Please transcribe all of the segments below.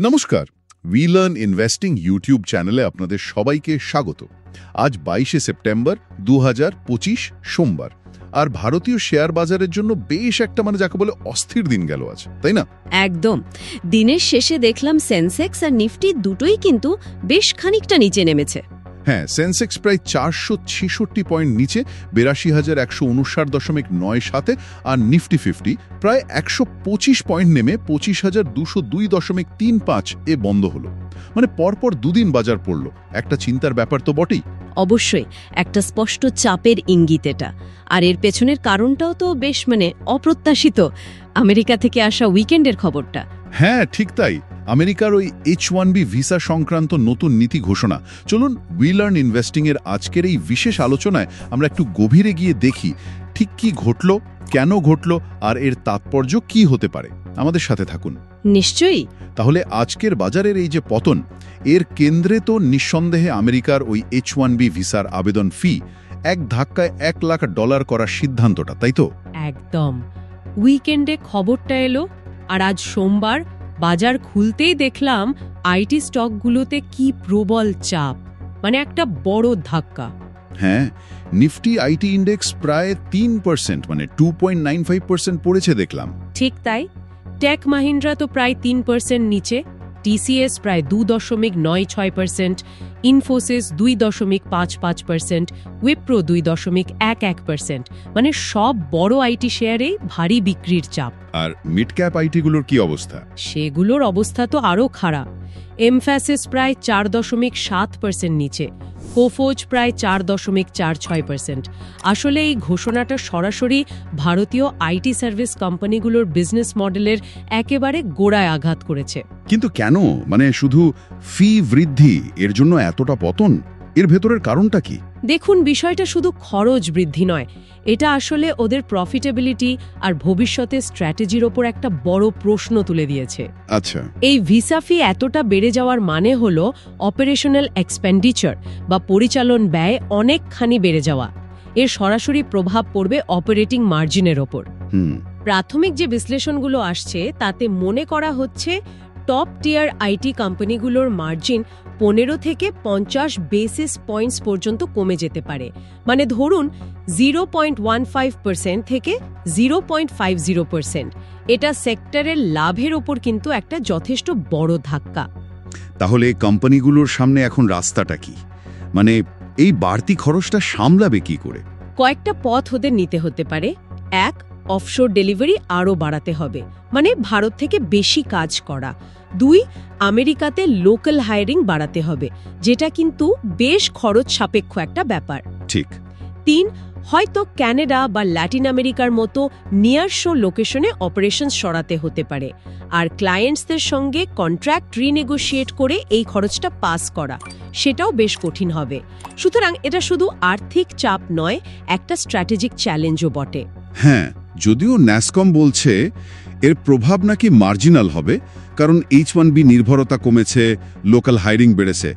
নমস্কার, we learn investing YouTube চ্যানেলে আপনাদের সবাইকে স্বাগত। আজ 22শে সেপ্টেম্বর 2025 সোমবার। আর ভারতীয় শেয়ার বাজারের জন্য বেশ একটা যাকে বলে অস্থির দিন গেল আজ, তাই না? একদম। দিনের শেষে দেখলাম সেন্সেক্স আর নিফটি দুটোই কিন্তু বেশ খানিকটা নিচে নেমেছে। হ্যাঁ, সেন্সেক্স প্রায় 466 পয়েন্ট নিচে 82,159.97, আর নিফটি 50 প্রায় 125 পয়েন্ট নেমে 25,202.35 এ বন্ধ হলো। পরপর দুদিন বাজার পড়ল। একটা চিন্তার ব্যাপার তো বটেই। অবশ্যই একটা স্পষ্ট চাপের ইঙ্গিত এটা। আর এর পেছনের কারণটাও তো বেশ অপ্রত্যাশিত, আমেরিকা থেকে আসা উইকেন্ডের খবরটা। হ্যাঁ, ঠিক তাই। আমেরিকার ওই H1B ভিসা সংক্রান্ত নতুন নীতি ঘোষণা। চলুন উই লার্ন ইনভেস্টিং এর আজকের এই বিশেষ আলোচনায় আমরা একটু গভীরে গিয়ে দেখি ঠিক কি ঘটল, কেন ঘটল, আর এর তাৎপর্য কি হতে পারে। আমাদের সাথে থাকুন। নিশ্চয়ই। তাহলে আজকের বাজারের এই যে পতন, এর কেন্দ্রে তো নিঃসন্দেহে আমেরিকার ওই H1B ভিসার আবেদন ফি এক ধাক্কায় $1 লাখ করার সিদ্ধান্তটা, তাই তো? একদম। উইকেন্ডে খবরটা এলো, আর আজ সোমবার বাজার খুলতেই দেখলাম আইটি স্টকগুলোতে কি প্রবল চাপ, একটা বড় ধাক্কা। হ্যাঁ, নিফটি আইটি ইন্ডেক্স প্রায় 3%, 2.95% পড়েছে দেখলাম। ঠিক তাই। টেক মাহিন্দ্রা তো প্রায় 3% নিচে, টিসিএস প্রায় 2.96%, ইনফোসিস 2.55%, উইপ্রো 2.11%। সব বড় আইটি শেয়ারেই ভারী বিক্রির চাপ। আর মিড ক্যাপ আইটিগুলোর কি অবস্থা? সেগুলোর অবস্থা তো আরও খারাপ। এমফ্যাসিস প্রায় 4.7% নিচে, কোফোজ প্রায় 4.46%। আসলে এই ঘোষণাটা সরাসরি ভারতীয় আইটি সার্ভিস কোম্পানিগুলোর বিজনেস মডেলের একেবারে গোড়ায় আঘাত করেছে। কিন্তু কেন? শুধু ফি বৃদ্ধি এর জন্য এতটা পতন? এর ভেতরের কারণটা কি? দেখুন, বিষয়টা শুধু খরচ বৃদ্ধি নয়, এটা আসলে ওদের প্রফিটেবিলিটি আর ভবিষ্যতের স্ট্র্যাটেজির ওপর একটা বড় প্রশ্ন তুলে দিয়েছে। আচ্ছা। এই ভিসা ফি এতটা বেড়ে যাওয়ার মানে হলো অপারেশনাল এক্সপেন্ডিচার বা পরিচালন ব্যয় অনেকখানি বেড়ে যাওয়া। এর সরাসরি প্রভাব পড়বে অপারেটিং মার্জিনের ওপর। প্রাথমিক যে বিশ্লেষণগুলো আসছে তাতে মনে করা হচ্ছে টপ টিয়ার আইটি কোম্পানিগুলোর মার্জিন 15 থেকে 50 বেসিস পয়েন্টস পর্যন্ত কমে যেতে পারে। ধরুন 0.15% থেকে 0.50%। এটা সেক্টরের লাভের ওপর কিন্তু একটা যথেষ্ট বড় ধাক্কা। তাহলে কোম্পানিগুলোর সামনে এখন রাস্তাটা কি? এই বাড়তি খরচটা সামলাবে কি করে? কয়েকটা পথ ওদের নিতে হতে পারে। এক, অফশোর ডেলিভারি আরও বাড়াতে হবে, ভারত থেকে বেশি কাজ করা। 2, আমেরিকাতে লোকাল হায়ারিং বাড়াতে হবে, যেটা কিন্তু বেশ খরচ সাপেক্ষ একটা ব্যাপার। ঠিক। 3, হয়তো কানাডা বা ল্যাটিন আমেরিকার মতো নিয়ারশো লোকেশনে অপারেশন সরাতে হতে পারে। আর ক্লায়েন্টসদের সঙ্গে কন্ট্রাক্ট রিনেগোশিয়েট করে এই খরচটা পাস করা, সেটাও বেশ কঠিন হবে। সুতরাং এটা শুধু আর্থিক চাপ নয়, একটা স্ট্র্যাটেজিক চ্যালেঞ্জও বটে। হ্যাঁ, যদিও ন্যাসকম বলছে এর প্রভাব নাকি মার্জিনাল হবে, কারণ H1B নির্ভরতা কমেছে, লোকাল হায়ারিং বেড়েছে।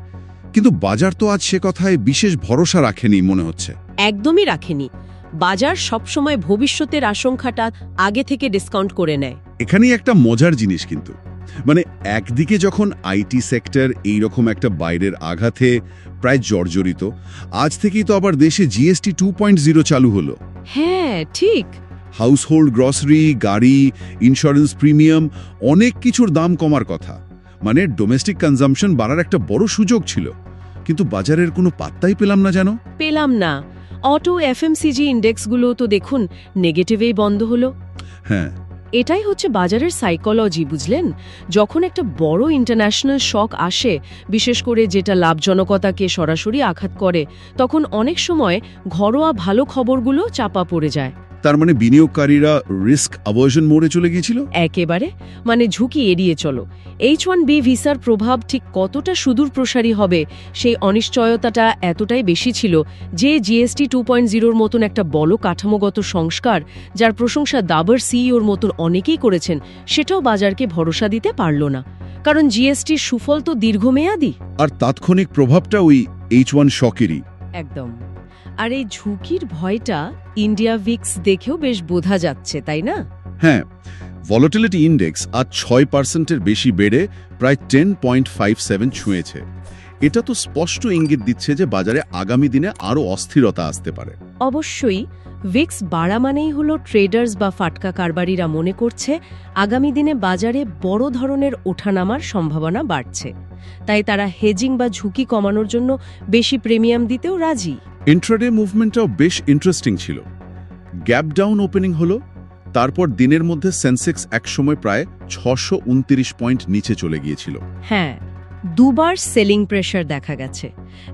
কিন্তু বাজার তো আজ সে কথায় বিশেষ ভরসা রাখেনি মনে হচ্ছে। একদমই রাখেনি। বাজার সবসময় ভবিষ্যতের আশঙ্কাটা আগে থেকে ডিসকাউন্ট করে নেয়। এখানেই একটা মজার জিনিস কিন্তু, একদিকে যখন আইটি সেক্টর এইরকম একটা বাইরের আঘাতে প্রায় জর্জরিত, আজ থেকেই তো আবার দেশে GST 2.0 চালু হলো। হ্যাঁ, ঠিক। হাউসহোল্ড গ্রসারি, গাড়ি, ইন্স্যুরেন্স প্রিমিয়াম, অনেক কিছুর দাম কমার কথা। ডোমেস্টিক কনজাম্পশন বাড়ার একটা বড় সুযোগ ছিল। কিন্তু বাজারের কোনো পাত্তাই পেলাম না। পেলাম না। অটো এফএমসিজি ইন্ডেক্সগুলো তো দেখুন নেগেটিভেই বন্ধ হলো। হ্যাঁ, এটাই হচ্ছে বাজারের সাইকোলজি, বুঝলেন? যখন একটা বড় ইন্টারন্যাশনাল শক আসে, বিশেষ করে যেটা লাভজনকতাকে সরাসরি আঘাত করে, তখন অনেক সময় ঘরোয়া ভালো খবরগুলো চাপা পড়ে যায়। তার বিনিয়োগকারীরা রিস্ক অ্যাভার্শন মোডে চলে গিয়েছিল। একেবারে, ঝুঁকি এড়িয়ে চলো। H1B ভিসার প্রভাব ঠিক কতটা সুদূর প্রসারী হবে সেই অনিশ্চয়তাটা এতটাই বেশি ছিল যে GST 2.0 মতন একটা বড় কাঠামোগত সংস্কার, যার প্রশংসা দাবার সিইওর মতন অনেকেই করেছেন, সেটাও বাজারকে ভরসা দিতে পারল না। কারণ জিএসটির সুফল তো দীর্ঘমেয়াদী, আর তাৎক্ষণিক প্রভাবটা ওই H1 শকেরই। একদম। আর এই ঝুঁকির ভয়টা ইন্ডিয়া ভিক্স দেখেও বেশ বোঝা যাচ্ছে, তাই না? হ্যাঁ, ভলাটিলিটি ইন্ডেক্স আজ 6%-এর বেশি বেড়ে প্রায় 10.57 ছুঁয়েছে। এটা তো স্পষ্ট ইঙ্গিত দিচ্ছে যে বাজারে আগামী দিনে আরও অস্থিরতা আসতে পারে। অবশ্যই ভিক্স বাড়া মানেই হলো ট্রেডার্স বা ফাটকা কারবারিরা মনে করছে আগামী দিনে বাজারে বড় ধরনের ওঠানামার সম্ভাবনা বাড়ছে, তাই তারা হেজিং বা ঝুঁকি কমানোর জন্য বেশি প্রিমিয়াম দিতেও রাজি। ইন্ট্রাডে মুভমেন্টটাও বেশ ইন্টারেস্টিং ছিল। গ্যাপ ডাউন ওপেনিং হলো, তারপর দিনের মধ্যে সেন্সেক্স একসময় প্রায় 629 পয়েন্ট নিচে চলে গিয়েছিল। হ্যাঁ, দুবার সেলিং প্রেশার দেখা গেছে,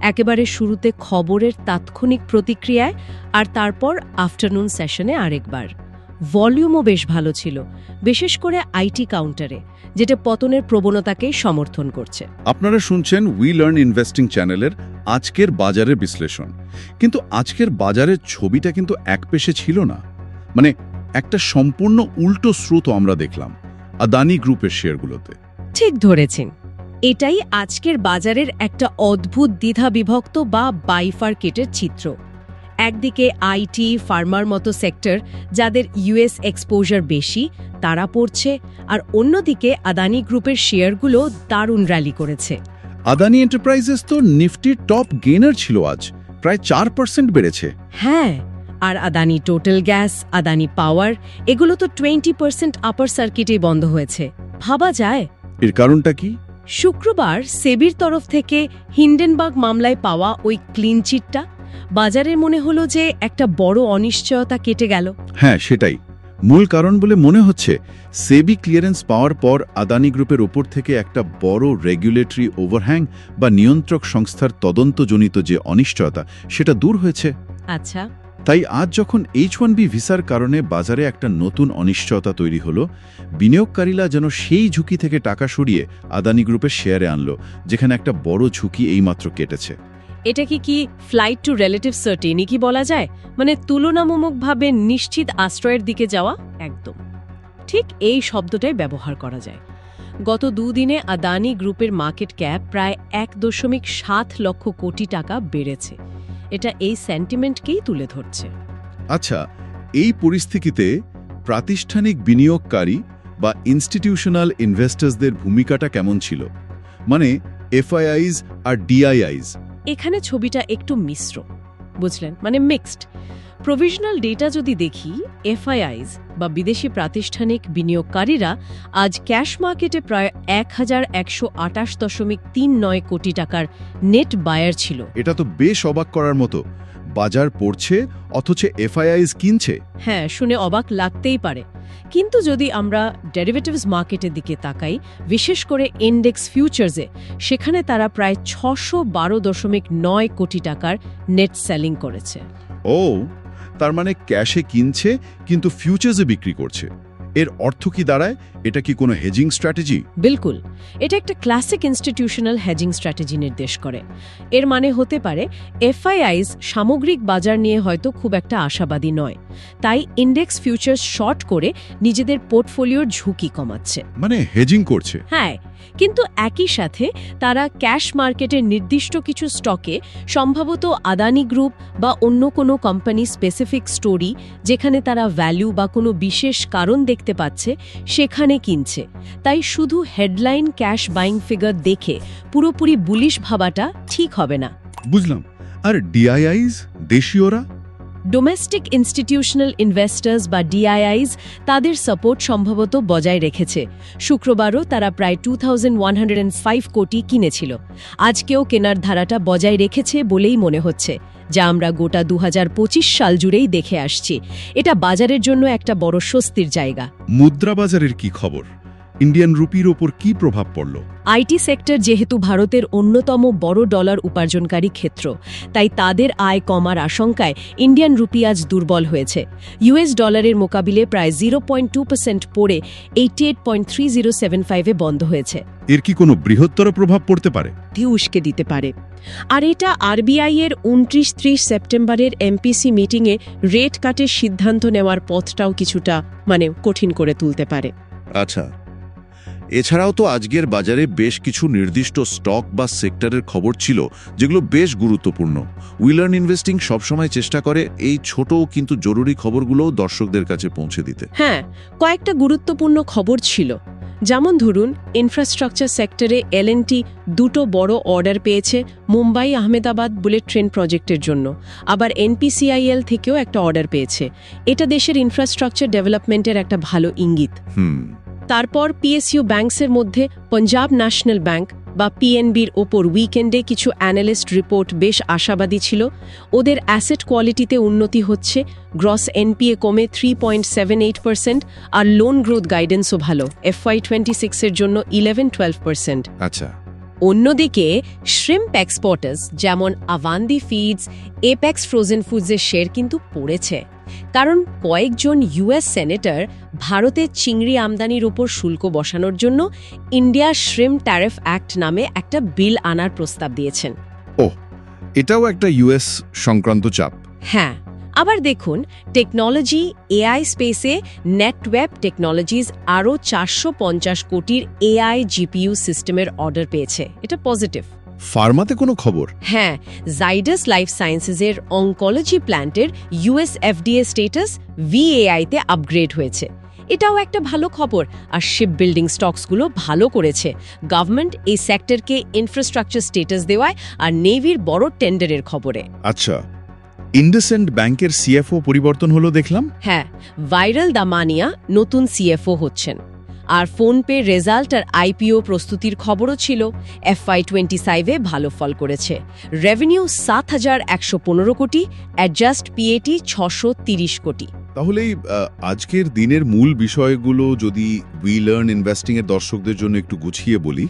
একেবারে শুরুতে খবরের তাৎক্ষণিক প্রতিক্রিয়ায় আর তারপর আফটারনুন সেশনে আরেকবার। ভলিউমও বেশ ভালো ছিল, বিশেষ করে আইটি কাউন্টারে, যেটা পতনের প্রবণতাকেই সমর্থন করছে। আপনারা শুনছেন উই লার্ন ইনভেস্টিং চ্যানেলের আজকের বাজারের বিশ্লেষণ। কিন্তু আজকের বাজারের ছবিটা কিন্তু একপেশে ছিল না। মানে একটা সম্পূর্ণ উল্টো স্রোত আমরা দেখলাম আদানি গ্রুপের শেয়ারগুলোতে। ঠিক ধরেছেন, এটাই আজকের বাজারের একটা অদ্ভুত দ্বিধাবিভক্ত বা বাইফার্কেটের চিত্র। একদিকে আইটি, ফার্মার মতো সেক্টর, যাদের ইউএস এক্সপোজার বেশি, তারা পড়ছে, আর অন্যদিকে আদানি গ্রুপের শেয়ারগুলো দারুণ র্যালি করেছে। আদানি এন্টারপ্রাইজেস তো নিফটির টপ গেইনার ছিল, আজ প্রায় 4% বেড়েছে। হ্যাঁ, আর আদানি টোটাল গ্যাস, আদানি পাওয়ার, এগুলো তো 20% আপার সার্কিটেই বন্ধ হয়েছে। ভাবা যায় এর কারণটা কি? শুক্রবার সেবির তরফ থেকে হিন্ডেনবার্গ মামলায় পাওয়া ওই ক্লিন চিটটা বাজারের মনে হলো যে একটা বড় অনিশ্চয়তা কেটে গেল। হ্যাঁ, সেটাই মূল কারণ বলে মনে হচ্ছে। সেবি ক্লিয়ারেন্স পাওয়ার পর আদানি গ্রুপের ওপর থেকে একটা বড় রেগুলেটরি ওভারহ্যাং বা নিয়ন্ত্রক সংস্থার তদন্তজনিত যে অনিশ্চয়তা, সেটা দূর হয়েছে। আচ্ছা, তাই আজ যখন H1B ভিসার কারণে বাজারে একটা নতুন অনিশ্চয়তা তৈরি হলো, বিনিয়োগকারীরা যেন সেই ঝুঁকি থেকে টাকা সরিয়ে আদানি গ্রুপের শেয়ারে আনলো, যেখানে একটা বড় ঝুঁকি এইমাত্র কেটেছে। এটা কি ফ্লাইট টু রিলেটিভ সার্টেনি কি বলা যায়? মানে তুলনামূলকভাবে নিশ্চিত আশ্রয়ের দিকে যাওয়া? একদম ঠিক এই শব্দটাই ব্যবহার করা যায়। গত দুদিনে আদানি গ্রুপের মার্কেট ক্যাপ প্রায় 1.7 লক্ষ কোটি টাকা বেড়েছে। এটা এই সেন্টিমেন্টকেই তুলে ধরছে। আচ্ছা, এই পরিস্থিতিতে প্রাতিষ্ঠানিক বিনিয়োগকারী বা ইনস্টিটিউশনাল ইনভেস্টরসদের ভূমিকাটা কেমন ছিল? মানে এফআইআইস আর ডিআইআইস। এখানে ছবিটা একটু মিশ্র, বুঝলেন, মানে মিক্সড। প্রভিশনাল ডেটা যদি দেখি, এফআইআইস বা বিদেশি প্রাতিষ্ঠানিক বিনিয়োগকারীরা আজ ক্যাশ মার্কেটে প্রায় 1128.39 কোটি টাকার নেট বায়ার ছিল। এটা তো বেশ অবাক করার মতো। বাজার পড়ছে অথচ এফআইআইস কিনছে। হ্যাঁ, শুনে অবাক লাগতেই পারে, কিন্তু যদি আমরা ডেরিভেটিভস মার্কেটের দিকে তাকাই, বিশেষ করে ইন্ডেক্স ফিউচার্সে, সেখানে তারা প্রায় 612.9 কোটি টাকার নেট সেলিং করেছে। ও, তার মানে ক্যাশে কিনছে কিন্তু ফিউচার্সে বিক্রি করছে। এর অর্থ কি দাঁড়ায়? এটা কি কোনো হেজিং স্ট্র্যাটেজি? বিলকুল, এটা একটা ক্লাসিক ইনস্টিটিউশনাল হেজিং স্ট্র্যাটেজি নির্দেশ করে। এর মানে হতে পারে এফআইআইস সামগ্রিক বাজার নিয়ে হয়তো খুব একটা আশাবাদী নয়, তাই ইন্ডেক্স ফিউচার্স শর্ট করে নিজেদের পোর্টফোলিওর ঝুঁকি কমাচ্ছে, মানে হেজিং করছে। হ্যাঁ, কিন্তু একই সাথে তারা ক্যাশ মার্কেটের নির্দিষ্ট কিছু স্টকে, সম্ভবত আদানি গ্রুপ বা অন্য কোনো কোম্পানি স্পেসিফিক স্টোরি, যেখানে তারা ভ্যালু বা কোনো বিশেষ কারণ দেখতে পাচ্ছে, সেখানে কিনছে। তাই শুধু হেডলাইন ক্যাশ বাইং ফিগার দেখে পুরোপুরি বুলিশ ভাবাটা ঠিক হবে না। বুঝলাম। আর ডিআইআইস, দেশীয়রা? ডোমেস্টিক ইনস্টিটিউশনাল ইনভেস্টার্স বা ডিআইআইস তাদের সাপোর্ট সম্ভবত বজায় রেখেছে। শুক্রবারও তারা প্রায় 2105 কোটি কিনেছিল। আজকেও কেনার ধারাটা বজায় রেখেছে বলেই মনে হচ্ছে, যা আমরা গোটা 2025 সাল জুড়েই দেখে আসছি। এটা বাজারের জন্য একটা বড় স্বস্তির জায়গা। মুদ্রা বাজারের কি খবর? ইন্ডিয়ান রুপির ওপর কি প্রভাব পড়ল? আইটি সেক্টর যেহেতু ভারতের অন্যতম বড় ডলার উপার্জনকারী ক্ষেত্র, তাই তাদের আয় কমার আশঙ্কায় ইন্ডিয়ান রুপি আজ দুর্বল হয়েছে। ইউএস ডলারের মোকাবিলে প্রায় 0.2% পড়ে 88.3075-এ বন্ধ হয়েছে। এর কি কোনো বৃহত্তর প্রভাব পড়তে পারে? উস্কে দিতে পারে। আর এটা আরবিআই এর 29-30 সেপ্টেম্বরের এমপিসি মিটিংয়ে রেট কাটের সিদ্ধান্ত নেওয়ার পথটাও কিছুটা কঠিন করে তুলতে পারে। আচ্ছা, এছাড়াও তো আজকের বাজারে বেশ কিছু নির্দিষ্ট স্টক বা সেক্টরের খবর ছিল যেগুলো বেশ গুরুত্বপূর্ণ। উইলার্ন ইনভেস্টিং সবসময় চেষ্টা করে এই ছোট কিন্তু জরুরি খবরগুলোও দর্শকদের কাছে পৌঁছে দিতে। হ্যাঁ, কয়েকটা গুরুত্বপূর্ণ খবর ছিল। যেমন ধরুন, ইনফ্রাস্ট্রাকচার সেক্টরে L&T দুটো বড় অর্ডার পেয়েছে মুম্বাই আহমেদাবাদ বুলেট ট্রেন প্রজেক্টের জন্য। আবার NPCIL থেকেও একটা অর্ডার পেয়েছে। এটা দেশের ইনফ্রাস্ট্রাকচার ডেভেলপমেন্টের একটা ভালো ইঙ্গিত। তারপর PSU ব্যাংকসের মধ্যে পাঞ্জাব ন্যাশনাল ব্যাংক বা PNBর ওপর উইকেন্ডে কিছু অ্যানালিস্ট রিপোর্ট বেশ আশাবাদী ছিল। ওদের অ্যাসেট কোয়ালিটিতে উন্নতি হচ্ছে, গ্রস NPA কমে 3.78% আর লোন গ্রোথ গাইডেন্সও ভালো, FY26 জন্য 11-12%। আচ্ছা। অন্যদিকে শ্রিম্প এক্সপোর্টার্স যেমন আভান্দি ফিডস, এপেক্স ফ্রোজেন ফুডসের শেয়ার কিন্তু পড়েছে, কারণ কয়েকজন US সেনেটর ভারতের চিংড়ি আমদানির উপর শুল্ক বসানোর জন্য ইন্ডিয়া শ্রিম্প ট্যারিফ অ্যাক্ট নামে একটা বিল আনার প্রস্তাব দিয়েছেন। এটাও একটা US সংক্রান্ত চাপ। হ্যাঁ, আবার দেখুন, টেকনোলজি AI স্পেসে নেটওয়েব টেকনোলজিজ আরও 450 কোটির AI GPU সিস্টেমের অর্ডার পেয়েছে। এটা পজিটিভ। ফার্মাতে কোনো খবর? হ্যাঁ, জাইডাস লাইফ সায়েন্সেসের অঙ্কোলজি প্ল্যান্টের US FDA স্টেটাস VAI-তে আপগ্রেড হয়েছে। এটাও একটা ভালো খবর। আর শিপ বিল্ডিং স্টকসগুলো ভালো করেছে। গভর্নমেন্ট এই সেক্টরকে ইনফ্রাস্ট্রাকচার স্টেটাস দেওয়ায় আর নেভির বড় টেন্ডারের খবরে। আচ্ছা, ইন্ডাসেন্ড ব্যাংকের CFO পরিবর্তন হলো দেখলাম। হ্যাঁ, ভাইরাল দামানিয়া নতুন CFO হচ্ছেন। আর ফোনপে রেজাল্ট আর IPO প্রস্তুতির খবরও ছিল। FY25-এ ভালো ফল করেছে। রেভিনিউ 7,115 কোটি, অ্যাডজাস্ট PAT 630 কোটি। তাহলে আজকের দিনের মূল বিষয়গুলো যদি উইলার্ন ইনভেস্টিং এর দর্শকদের জন্য একটু গুছিয়ে বলি।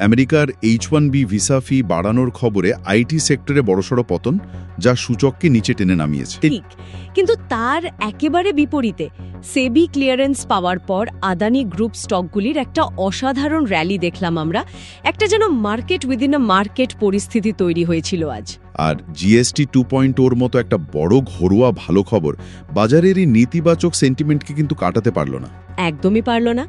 আমেরিকার H1B ভিসা ফি বাড়ানোর খবরে IT সেক্টরে বড়সড় পতন, যা সূচককে নিচে টেনে নামিয়েছে। ঠিক, কিন্তু তার একেবারে বিপরীতে সেবি ক্লিয়ারেন্স পাওয়ার পর আদানি গ্রুপ স্টকগুলির একটা অসাধারণ র্যালি দেখলাম আমরা। একটা যেন মার্কেট উইদিন আ মার্কেট পরিস্থিতি তৈরি হয়েছিল আজ। আর GST 2.0-র মতো একটা বড় ঘরোয়া ভালো খবর বাজারের এই নেতিবাচক সেন্টিমেন্টকে কিন্তু কাটাতে পারল না। একদমই পারল না।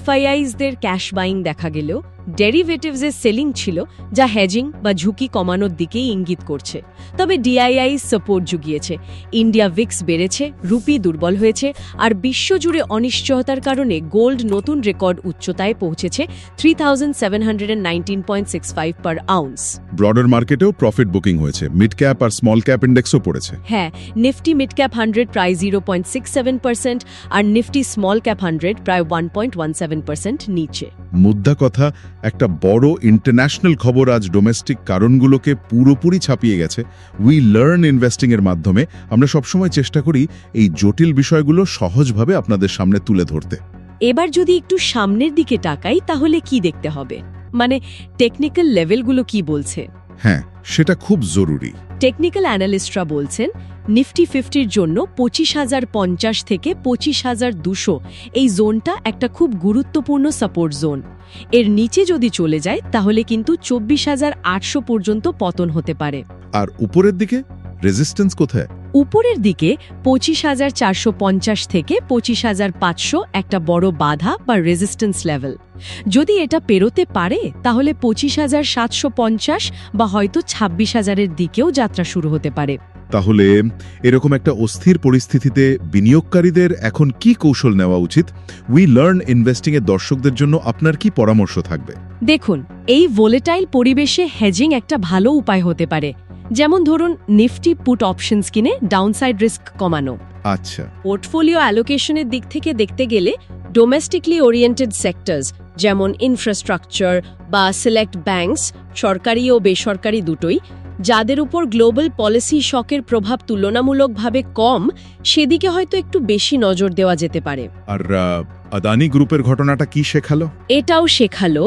FIIsদের ক্যাশ বাইং দেখা গেলেও ডেরিভেটিভসের সেলিং ছিল, যা হেজিং বা ঝুঁকি কমানোর দিকেই ইঙ্গিত করছে। তবে DII সাপোর্ট জুগিয়েছে। ইন্ডিয়া ভিক্স বেড়েছে, রুপি দুর্বল হয়েছে, আর বিশ্বজুড়ে অনিশ্চয়তার কারণে গোল্ড নতুন রেকর্ড উচ্চতায় পৌঁছেছে 3,719.65 পার আউন্স। ব্রডার মার্কেটেও প্রফিট বুকিং হয়েছে, মিড ক্যাপ আর স্মল ক্যাপ ইন্ডেক্সও পড়েছে। হ্যাঁ, নিফটি মিড ক্যাপ 100 প্রায় 0.67% আর নিফটি স্মল ক্যাপ 100 প্রায় 1.17% নিচে। মুদ্রা কথা, একটা বড় ইন্টারন্যাশনাল খবর আজ ডোমেস্টিক কারণগুলোকে পুরোপুরি ছাপিয়ে গেছে। উইলার্ন ইনভেস্টিং এর মাধ্যমে আমরা সবসময় চেষ্টা করি এই জটিল বিষয়গুলো সহজভাবে আপনাদের সামনে তুলে ধরতে। এবার যদি একটু সামনের দিকে তাকাই, তাহলে কি দেখতে হবে? মানে টেকনিক্যাল লেভেলগুলো কি বলছে? হ্যাঁ, সেটা খুব জরুরি। টেকনিক্যাল অ্যানালিস্টরা বলছেন নিফটি 50-র জন্য 25,050 থেকে 25,200 এই জোনটা একটা খুব গুরুত্বপূর্ণ সাপোর্ট জোন। এর নিচে যদি চলে যায় তাহলে কিন্তু 24,800 পর্যন্ত পতন হতে পারে। আর উপরের দিকে রেজিস্ট্যান্স কোথায়? উপরের দিকে 25,450 থেকে 25,500 একটা বড় বাধা বা রেজিস্ট্যান্স লেভেল। যদি এটা পেরোতে পারে তাহলে 25,750 বা হয়তো 26,000-এর দিকেও যাত্রা শুরু হতে পারে। তাহলে এরকম একটা অস্থির পরিস্থিতিতে বিনিয়োগকারীদের এখন কি কৌশল নেওয়া উচিত? উইলার্ন ইনভেস্টিং এর দর্শকদের জন্য আপনার কি পরামর্শ থাকবে? দেখুন, এই ভোলেটাইল পরিবেশে হেজিং একটা ভালো উপায় হতে পারে। যেমন ধরুন, নিফটি পুট অপশনস কিনে ডাউনসাইড রিস্ক কমানো। আচ্ছা, পোর্টফোলিও অ্যালোকেশনের দিক থেকে দেখতে গেলে ডোমেস্টিকলি ওরিয়েন্টেড সেক্টরস যেমন ইনফ্রাস্ট্রাকচার বা সিলেক্ট ব্যাংকস, সরকারি ও বেসরকারি দুটোই, যাদের উপর গ্লোবাল পলিসি শকের প্রভাব তুলনামূলকভাবে কম, সেদিকে হয়তো একটু বেশি নজর দেওয়া যেতে পারে। আর আদানি গ্রুপের ঘটনাটা কি শেখালো? এটাও শেখালো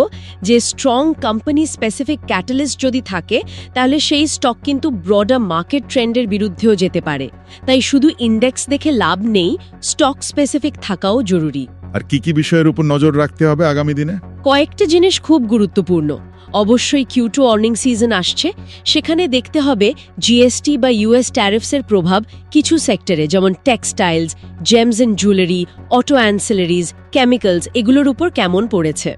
যে স্ট্রং কোম্পানি স্পেসিফিক ক্যাটালিস্ট যদি থাকে তাহলে সেই স্টক কিন্তু ব্রডার মার্কেট ট্রেন্ডের বিরুদ্ধেও যেতে পারে। তাই শুধু ইন্ডেক্স দেখে লাভ নেই, স্টক স্পেসিফিক থাকাও জরুরি। আর কি কি বিষয়ের উপর নজর রাখতে হবে আগামী দিনে? কয়েকটা জিনিস খুব গুরুত্বপূর্ণ। অবশ্যই Q2 আর্নিং সিজন আসছে, সেখানে দেখতে হবে জিএসটি বা ইউএস ট্যারিফসের প্রভাব কিছু সেক্টরে, যেমন textiles, gems and jewellery, auto ancillaries, chemicals, এগুলোর উপর কেমন পড়েছে।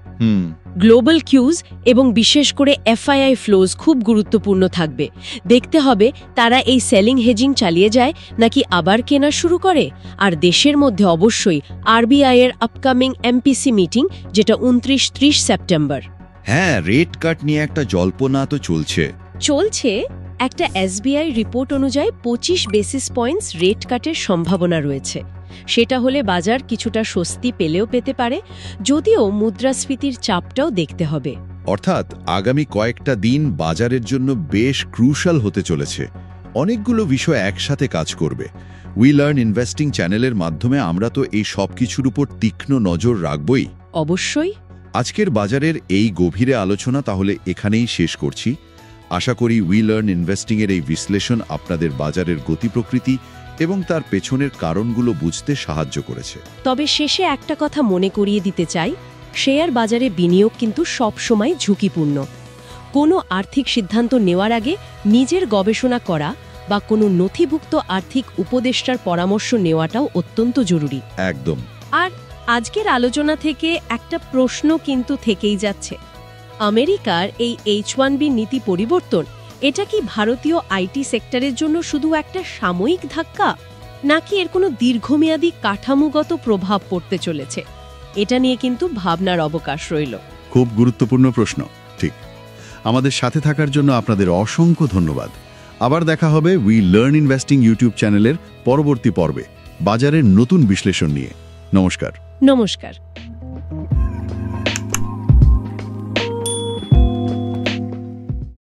গ্লোবাল কিউজ এবং বিশেষ করে এফআইআই ফ্লোজ খুব গুরুত্বপূর্ণ থাকবে। দেখতে হবে তারা এই সেলিং হেজিং চালিয়ে যায় নাকি আবার কেনা শুরু করে। আর দেশের মধ্যে অবশ্যই আরবিআই এর আপকামিং এমপিসি মিটিং, যেটা 29-30 সেপ্টেম্বর। হ্যাঁ, রেট কাট নিয়ে একটা জল্পনা তো চলছে। একটা এসবিআই রিপোর্ট অনুযায়ী 25 বেসিস পয়েন্টস রেট কাটের সম্ভাবনা রয়েছে। সেটা হলে বাজার কিছুটা স্বস্তি পেলেও পেতে পারে, যদিও মুদ্রাস্ফীতির চাপটাও দেখতে হবে। অর্থাৎ আগামী কয়েকটা দিন বাজারের জন্য বেশ ক্রুশাল হতে চলেছে। অনেকগুলো বিষয় একসাথে কাজ করবে। উই লার্ন ইনভেস্টিং চ্যানেলের মাধ্যমে আমরা তো এই সব কিছুর উপর তীক্ষ্ণ নজর রাখবই। অবশ্যই। আজকের বাজারের এই গভীরে আলোচনা তাহলে এখানেই শেষ করছি। আশা করি উই লার্ন ইনভেস্টিংয়ের এই বিশ্লেষণ আপনাদের বাজারের গতি প্রকৃতি এবং তার পেছনের কারণগুলো বুঝতে সাহায্য করেছে। তবে শেষে একটা কথা মনে করিয়ে দিতে চাই, শেয়ার বাজারে বিনিয়োগ কিন্তু সবসময় ঝুঁকিপূর্ণ। কোনো আর্থিক সিদ্ধান্ত নেওয়ার আগে নিজের গবেষণা করা বা কোনো নথিভুক্ত আর্থিক উপদেষ্টার পরামর্শ নেওয়াটাও অত্যন্ত জরুরি। একদম। আর আজকের আলোচনা থেকে একটা প্রশ্ন কিন্তু থেকেই যাচ্ছে, আমেরিকার এই H1B নীতি পরিবর্তন, এটা কি ভারতীয় আইটি সেক্টরের জন্য শুধু একটা সাময়িক ধাক্কা, নাকি এর কোনো দীর্ঘমেয়াদী কাঠামোগত প্রভাব পড়তে চলেছে? এটা নিয়ে কিন্তু ভাবনার অবকাশ রইল। খুব গুরুত্বপূর্ণ প্রশ্ন। ঠিক। আমাদের সাথে থাকার জন্য আপনাদের অসংখ্য ধন্যবাদ। আবার দেখা হবে উই লার্ন ইনভেস্টিং ইউটিউব চ্যানেলের পরবর্তী পর্বে বাজারের নতুন বিশ্লেষণ নিয়ে। নমস্কার। নমস্কার।